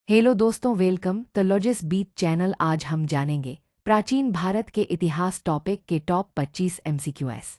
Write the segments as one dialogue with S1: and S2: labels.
S1: Hello दोस्तों, welcome the लॉजिस्ट beat channel. आज हम जानेंगे प्राचीन भारत के इतिहास टॉपिक के टॉप 25 एमसीक्यूएस।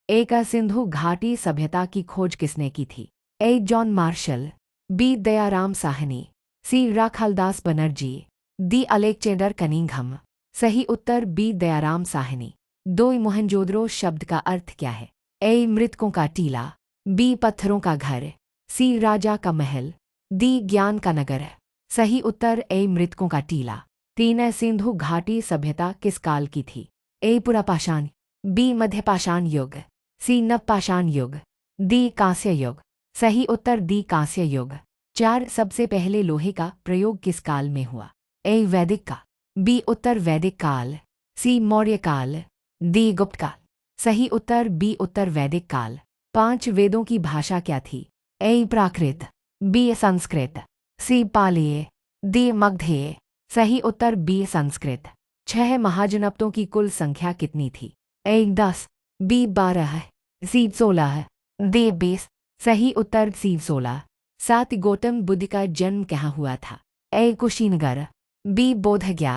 S1: एक सिंधु घाटी सभ्यता की खोज किसने की थी? A John Marshall, B Dayaram Sahni, C Rakhaldas Banerjee, D Alexander Cunningham. सही उत्तर बी दयाराम साहनी। दो मोहनजोदड़ो शब्द का अर्थ क्या है? ए मृतकों का टीला, बी पत्थरों का घर, सी राजा का महल, डी ज्ञान का नगर। सही उत्तर ए मृतकों का टीला। 3 सिंधु घाटी सभ्यता किस काल की थी? ए पुरापाषाण, बी मध्यपाषाण युग, सी नवपाषाण युग, डी कांस्य युग। सही उत्तर डी कांस्य युग। 4 सबसे पहले लोहे का प्रयोग किस काल में हुआ? ए वैदिक का, बी उत्तर वैदिक काल, सी मौर्य काल, डी गुप्त काल। सही उत्तर बी उत्तर वैदिक काल। 5 वेदों की भाषा क्या थी? ए प्राकृत, बी संस्कृत, सी पाली, डी मगधेय। सही उत्तर बी संस्कृत। 6 महाजनपदों की कुल संख्या कितनी थी? ए 10, बी 12, सी 16, डी 20। सही उत्तर सी 16। 7 गौतम बुद्ध का जन्म कहाँ हुआ था? ए कुशीनगर, बी बोधगया,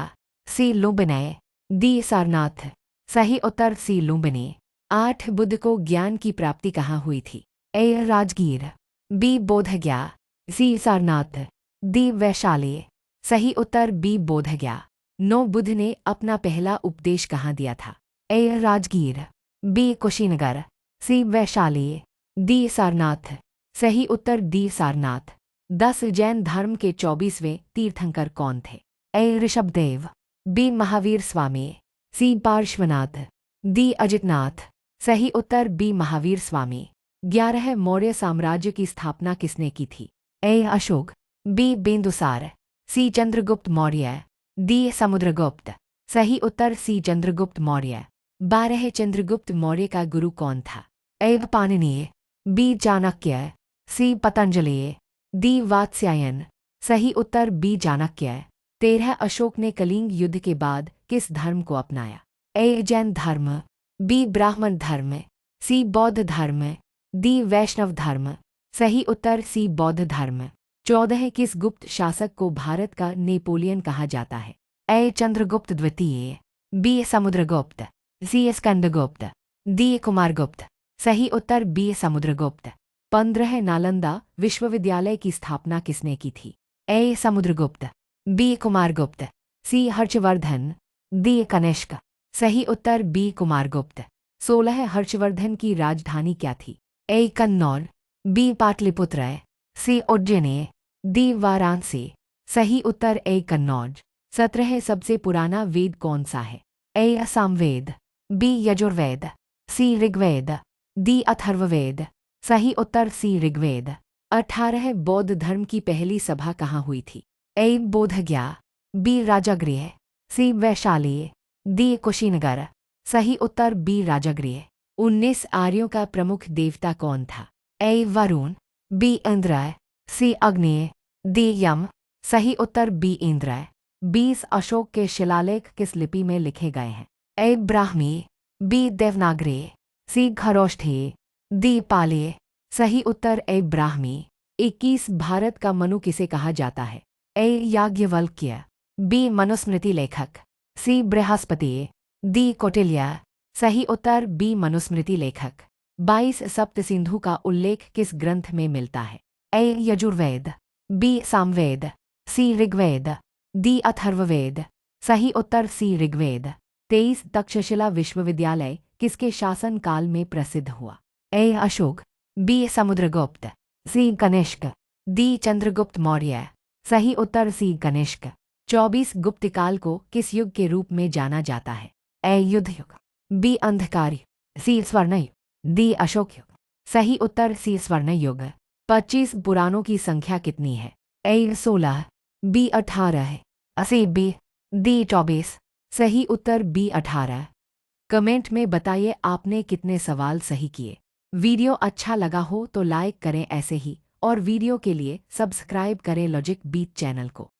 S1: सी लुम्बिनी, डी सारनाथ। सही उत्तर सी लुम्बिनी। 8 बुद्ध को ज्ञान की प्राप्ति कहाँ हुई थी? ए राजगीर, बी बोधगया, सी सारनाथ, डी वैशाली। सही उत्तर बी बोधगया। 9 बुद्ध ने अपना पहला उपदेश कहाँ दिया था? ए राजगीर, बी कुशीनगर, सी वैशाली, डी सारनाथ। सही उत्तर डी सारनाथ। 10 जैन धर्म के 24वें तीर्थंकर कौन थे? ए ऋषभदेव, बी महावीर स्वामी, सी पार्श्वनाथ, डी अजितनाथ। सही उत्तर बी महावीर स्वामी। 11 मौर्य साम्राज्य की स्थापना किसने की थी? ए अशोक, बी बिंदुसार, सी चंद्रगुप्त मौर्य, डी समुद्रगुप्त। सही उत्तर सी चंद्रगुप्त मौर्य। 12 चंद्रगुप्त मौर्य का गुरु कौन था? ए पाणिनि, बी चाणक्य, सी पतंजलि, डी वात्स्यायन। सही उत्तर बी चाणक्य। 13 अशोक ने कलिंग युद्ध के बाद किस धर्म को अपनाया? ए जैन धर्म, बी ब्राह्मण धर्म, सी बौद्ध धर्म, डी वैष्णव धर्म। सही उत्तर सी बौद्ध धर्म। 14 किस गुप्त शासक को भारत का नेपोलियन कहा जाता है? ए चंद्रगुप्त द्वितीय, बी समुद्रगुप्त, सी स्कंदगुप्त, डी कुमारगुप्त। सही उत्तर बी समुद्रगुप्त। 15 नालंदा विश्वविद्यालय की स्थापना किसने की थी? ए समुद्रगुप्त, बी कुमारगुप्त, सी हर्षवर्धन, डी कनिष्क। सही उत्तर बी कुमारगुप्त। 16 हर्षवर्धन की राजधानी क्या थी? ए कन्नौर, बी पाटलिपुत्र, सी उज्जैनी, डी वाराणसी। सही उत्तर ए कन्नौज। 17 सबसे पुराना वेद कौन सा है? ए सामवेद, बी यजुर्वेद, सी ऋग्वेद, डी अथर्ववेद। सही उत्तर सी ऋग्वेद। 18 बौद्ध धर्म की पहली सभा कहाँ हुई थी? ए बोधगया, बी राजगृह, सी वैशाली, डी कुशीनगर। सही उत्तर बी राजगृह। 19 आर्यों का प्रमुख देवता कौन था? ए वरुण, बी इंद्र, सी अग्नि, डी यम। सही उत्तर बी इंद्र। 20 अशोक के शिलालेख किस लिपि में लिखे गए हैं? ए ब्राह्मी, बी देवनागरी, सी खरोष्ठी, डी पाली। सही उत्तर ए ब्राह्मी। 21 भारत का मनु किसे कहा जाता है? ए याज्ञवल्क्य, बी मनुस्मृति लेखक, सी बृहस्पति, डी कौटिल्य। सही उत्तर बी मनुस्मृति लेखक। 22 सप्त सिंधु का उल्लेख किस ग्रंथ में मिलता है? ए यजुर्वेद, बी सामवेद, सी ऋग्वेद, डी अथर्ववेद। सही उत्तर सी ऋग्वेद। 23 तक्षशिला विश्वविद्यालय किसके शासन काल में प्रसिद्ध हुआ? ए अशोक, बी समुद्रगुप्त, सी कनिष्क, डी चंद्रगुप्त मौर्य। सही उत्तर सी कनिष्क। 24 गुप्त काल को किस युग के रूप में जाना जाता है? ए युद्ध युग, बी अंधकार युग, सी स्वर्ण युग, डी अशोक युग। सही उत्तर सी स्वर्ण युग। 25 पुराणों की संख्या कितनी है? ए 16, बी 18, सी बी, डी 24। सही उत्तर बी 18। कमेंट में बताइए आपने कितने सवाल सही किए। वीडियो अच्छा लगा हो तो लाइक करें ऐसे ही, और वीडियो के लिए सब्सक्राइब करें लॉजिक बीट चैनल को।